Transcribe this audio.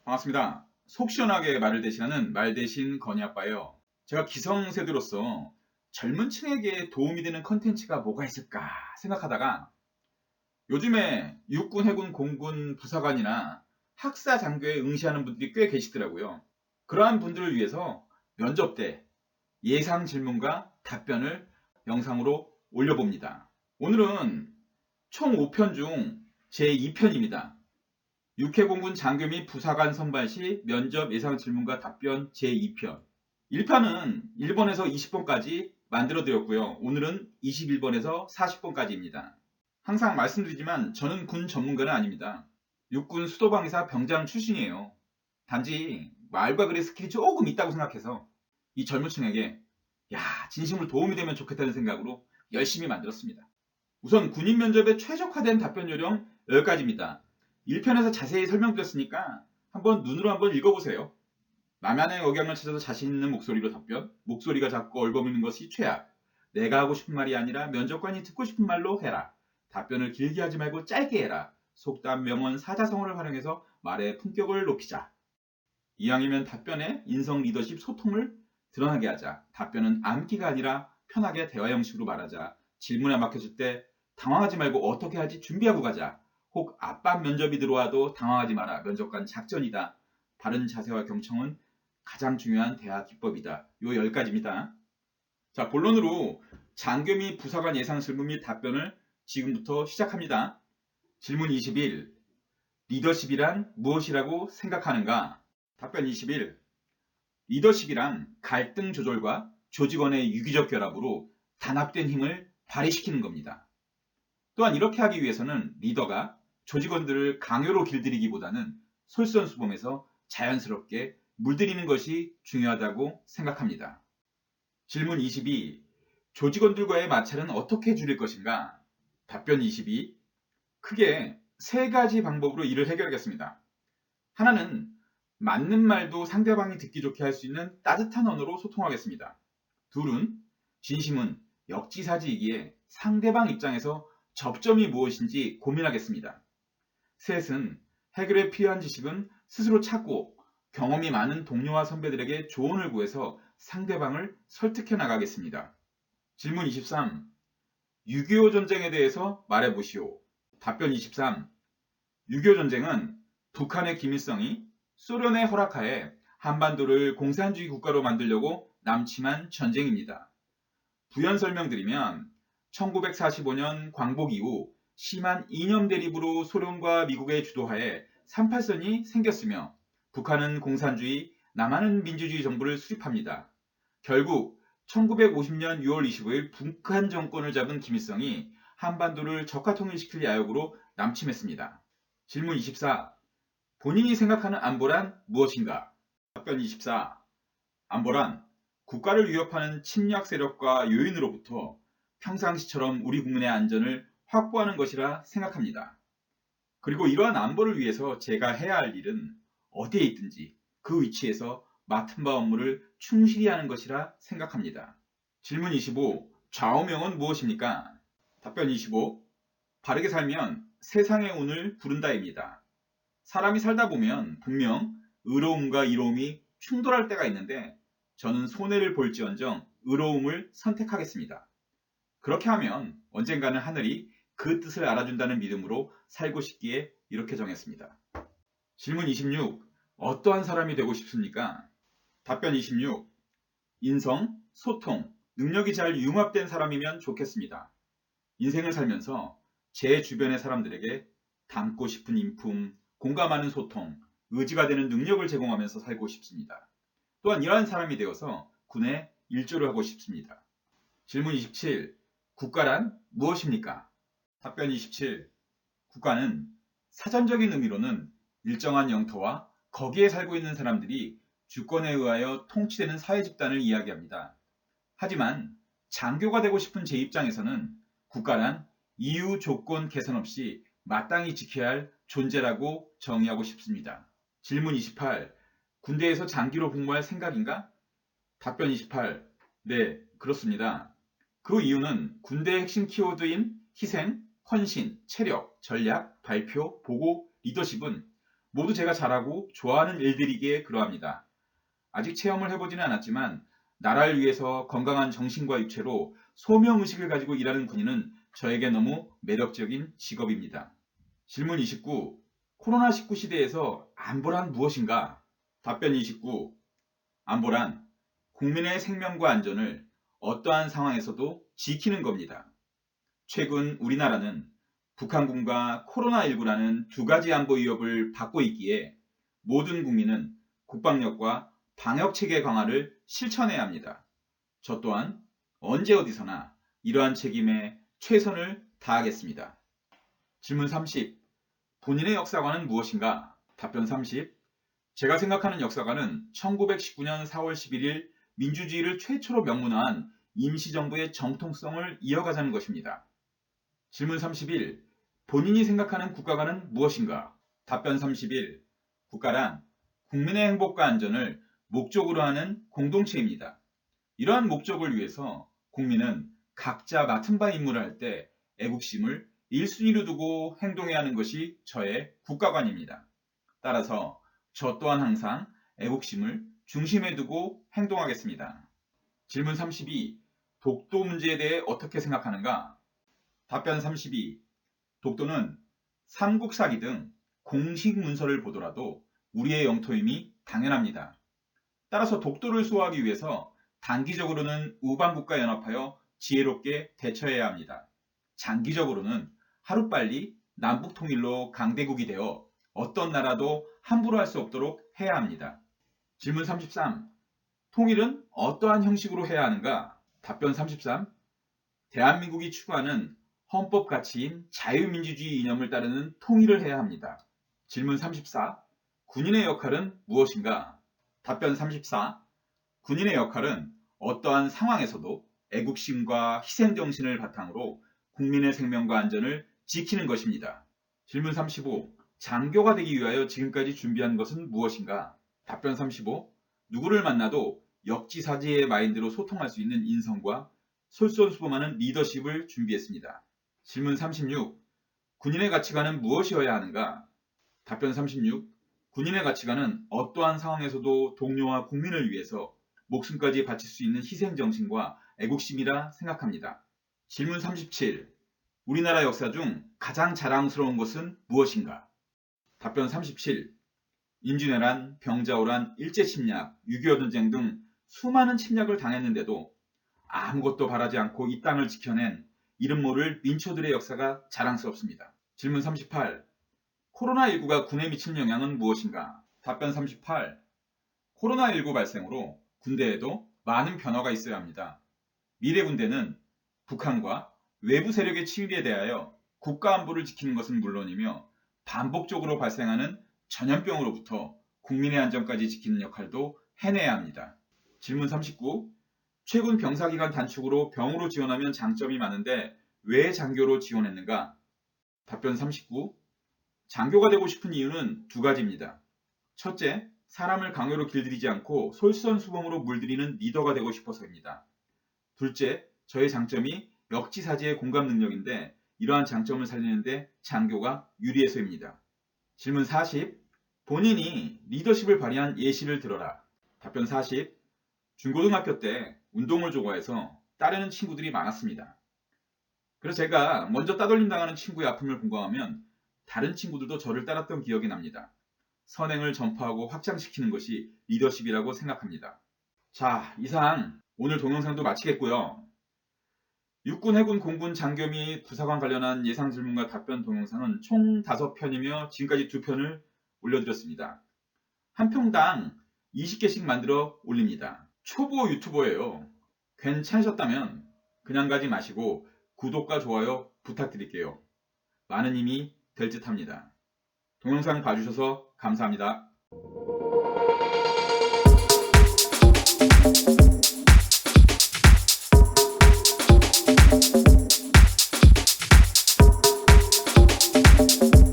반갑습니다. 속 시원하게 말을 대신하는 말 대신 건희 아빠예요. 제가 기성세대로서 젊은 층에게 도움이 되는 컨텐츠가 뭐가 있을까 생각하다가 요즘에 육군, 해군, 공군 부사관이나 학사 장교에 응시하는 분들이 꽤 계시더라고요. 그러한 분들을 위해서 면접 때 예상 질문과 답변을 영상으로 올려봅니다. 오늘은 총 5편 중 제2편입니다. 육해공군 장교 및 부사관 선발 시 면접 예상 질문과 답변 제2편. 1편은 1번에서 20번까지 만들어 드렸고요. 오늘은 21번에서 40번까지입니다. 항상 말씀드리지만 저는 군 전문가는 아닙니다. 육군 수도방위사 병장 출신이에요. 단지 말과 글의 스킬이 조금 있다고 생각해서 이 젊은 층에게 진심으로 도움이 되면 좋겠다는 생각으로 열심히 만들었습니다. 우선 군인 면접에 최적화된 답변 요령 10가지입니다. 1편에서 자세히 설명드렸으니까 눈으로 한번 읽어보세요. 나만의 억양을 찾아서 자신 있는 목소리로 답변. 목소리가 작고 얼버무리는 것이 최악. 내가 하고 싶은 말이 아니라 면접관이 듣고 싶은 말로 해라. 답변을 길게 하지 말고 짧게 해라. 속담, 명언, 사자성어를 활용해서 말의 품격을 높이자. 이왕이면 답변에 인성, 리더십, 소통을 드러나게 하자. 답변은 암기가 아니라 편하게 대화 형식으로 말하자. 질문에 막혔을 때 당황하지 말고 어떻게 하지 준비하고 가자. 혹 압박 면접이 들어와도 당황하지 마라. 면접관 작전이다. 바른 자세와 경청은 가장 중요한 대화 기법이다. 요 10가지입니다. 자, 본론으로 장교 및 부사관 예상 질문 및 답변을 지금부터 시작합니다. 질문 21. 리더십이란 무엇이라고 생각하는가? 답변 21. 리더십이란 갈등 조절과 조직원의 유기적 결합으로 단합된 힘을 발휘시키는 겁니다. 또한 이렇게 하기 위해서는 리더가 조직원들을 강요로 길들이기보다는 솔선수범해서 자연스럽게 물들이는 것이 중요하다고 생각합니다. 질문 22. 조직원들과의 마찰은 어떻게 줄일 것인가? 답변 22. 크게 3가지 방법으로 이를 해결하겠습니다. 하나는 맞는 말도 상대방이 듣기 좋게 할 수 있는 따뜻한 언어로 소통하겠습니다. 둘은 진심은 역지사지이기에 상대방 입장에서 접점이 무엇인지 고민하겠습니다. 셋은 해결에 필요한 지식은 스스로 찾고 경험이 많은 동료와 선배들에게 조언을 구해서 상대방을 설득해 나가겠습니다. 질문 23. 6.25 전쟁에 대해서 말해보시오. 답변 23. 6.25 전쟁은 북한의 김일성이 소련의 허락하에 한반도를 공산주의 국가로 만들려고 남침한 전쟁입니다. 부연 설명드리면 1945년 광복 이후 심한 이념 대립으로 소련과 미국의 주도하에 38선이 생겼으며 북한은 공산주의, 남한은 민주주의 정부를 수립합니다. 결국 1950년 6월 25일 북한 정권을 잡은 김일성이 한반도를 적화통일시킬 야욕으로 남침했습니다. 질문 24. 본인이 생각하는 안보란 무엇인가? 답변 24. 안보란 국가를 위협하는 침략 세력과 요인으로부터 평상시처럼 우리 국민의 안전을 확보하는 것이라 생각합니다. 그리고 이러한 안보를 위해서 제가 해야 할 일은 어디에 있든지 그 위치에서 맡은 바 업무를 충실히 하는 것이라 생각합니다. 질문 25. 좌우명은 무엇입니까? 답변 25. 바르게 살면 세상의 운을 부른다입니다. 사람이 살다 보면 분명 의로움과 이로움이 충돌할 때가 있는데 저는 손해를 볼지언정 의로움을 선택하겠습니다. 그렇게 하면 언젠가는 하늘이 그 뜻을 알아준다는 믿음으로 살고 싶기에 이렇게 정했습니다. 질문 26. 어떠한 사람이 되고 싶습니까? 답변 26. 인성, 소통, 능력이 잘 융합된 사람이면 좋겠습니다. 인생을 살면서 제 주변의 사람들에게 닮고 싶은 인품, 공감하는 소통, 의지가 되는 능력을 제공하면서 살고 싶습니다. 또한 이러한 사람이 되어서 군에 일조를 하고 싶습니다. 질문 27. 국가란 무엇입니까? 답변 27. 국가는 사전적인 의미로는 일정한 영토와 거기에 살고 있는 사람들이 주권에 의하여 통치되는 사회 집단을 이야기합니다. 하지만 장교가 되고 싶은 제 입장에서는 국가란 이유, 조건, 개선 없이 마땅히 지켜야 할 존재라고 정의하고 싶습니다. 질문 28. 군대에서 장기로 복무할 생각인가? 답변 28. 네, 그렇습니다. 그 이유는 군대의 핵심 키워드인 희생, 헌신, 체력, 전략, 발표, 보고, 리더십은 모두 제가 잘하고 좋아하는 일들이기에 그러합니다. 아직 체험을 해보지는 않았지만 나라를 위해서 건강한 정신과 육체로 소명의식을 가지고 일하는 군인은 저에게 너무 매력적인 직업입니다. 질문 29. 코로나19 시대에서 안보란 무엇인가? 답변 29. 안보란 국민의 생명과 안전을 어떠한 상황에서도 지키는 겁니다. 최근 우리나라는 북한군과 코로나19라는 두 가지 안보 위협을 받고 있기에 모든 국민은 국방력과 방역체계 강화를 실천해야 합니다. 저 또한 언제 어디서나 이러한 책임에 최선을 다하겠습니다. 질문 30. 본인의 역사관은 무엇인가? 답변 30. 제가 생각하는 역사관은 1919년 4월 11일 민주주의를 최초로 명문화한 임시정부의 정통성을 이어가자는 것입니다. 질문 31. 본인이 생각하는 국가관은 무엇인가? 답변 31. 국가란 국민의 행복과 안전을 목적으로 하는 공동체입니다. 이러한 목적을 위해서 국민은 각자 맡은 바 임무를 할 때 애국심을 1순위로 두고 행동해야 하는 것이 저의 국가관입니다. 따라서 저 또한 항상 애국심을 중심에 두고 행동하겠습니다. 질문 32. 독도 문제에 대해 어떻게 생각하는가? 답변 32. 독도는 삼국사기 등 공식 문서를 보더라도 우리의 영토임이 당연합니다. 따라서 독도를 수호하기 위해서 단기적으로는 우방국과 연합하여 지혜롭게 대처해야 합니다. 장기적으로는 하루빨리 남북통일로 강대국이 되어 어떤 나라도 함부로 할 수 없도록 해야 합니다. 질문 33. 통일은 어떠한 형식으로 해야 하는가? 답변 33. 대한민국이 추구하는 헌법 가치인 자유민주주의 이념을 따르는 통일을 해야 합니다. 질문 34. 군인의 역할은 무엇인가? 답변 34. 군인의 역할은 어떠한 상황에서도 애국심과 희생정신을 바탕으로 국민의 생명과 안전을 지키는 것입니다. 질문 35. 장교가 되기 위하여 지금까지 준비한 것은 무엇인가? 답변 35. 누구를 만나도 역지사지의 마인드로 소통할 수 있는 인성과 솔선수범하는 리더십을 준비했습니다. 질문 36. 군인의 가치관은 무엇이어야 하는가? 답변 36. 군인의 가치관은 어떠한 상황에서도 동료와 국민을 위해서 목숨까지 바칠 수 있는 희생정신과 애국심이라 생각합니다. 질문 37. 우리나라 역사 중 가장 자랑스러운 것은 무엇인가? 답변 37. 임진왜란, 병자호란, 일제침략, 6.25 전쟁 등 수많은 침략을 당했는데도 아무것도 바라지 않고 이 땅을 지켜낸 이름 모를 민초들의 역사가 자랑스럽습니다. 질문 38. 코로나19가 군에 미친 영향은 무엇인가? 답변 38. 코로나19 발생으로 군대에도 많은 변화가 있어야 합니다. 미래 군대는 북한과 외부 세력의 침입에 대하여 국가 안보를 지키는 것은 물론이며 반복적으로 발생하는 전염병으로부터 국민의 안전까지 지키는 역할도 해내야 합니다. 질문 39. 최근 병사기간 단축으로 병으로 지원하면 장점이 많은데 왜 장교로 지원했는가? 답변 39. 장교가 되고 싶은 이유는 두 가지입니다. 첫째, 사람을 강요로 길들이지 않고 솔선수범으로 물들이는 리더가 되고 싶어서입니다. 둘째, 저의 장점이 역지사지의 공감 능력인데 이러한 장점을 살리는데 장교가 유리해서입니다. 질문 40. 본인이 리더십을 발휘한 예시를 들어라. 답변 40. 중고등학교 때 운동을 좋아해서 따르는 친구들이 많았습니다. 그래서 제가 먼저 따돌림 당하는 친구의 아픔을 공감하면 다른 친구들도 저를 따랐던 기억이 납니다. 선행을 전파하고 확장시키는 것이 리더십이라고 생각합니다. 자, 이상 오늘 동영상도 마치겠고요. 육군, 해군, 공군, 장교 및 부사관 관련한 예상 질문과 답변 동영상은 총 5편이며 지금까지 2편을 올려드렸습니다. 한 편당 20개씩 만들어 올립니다. 초보 유튜버예요. 괜찮으셨다면 그냥 가지 마시고 구독과 좋아요 부탁드릴게요. 많은 힘이 될 듯 합니다. 동영상 봐주셔서 감사합니다.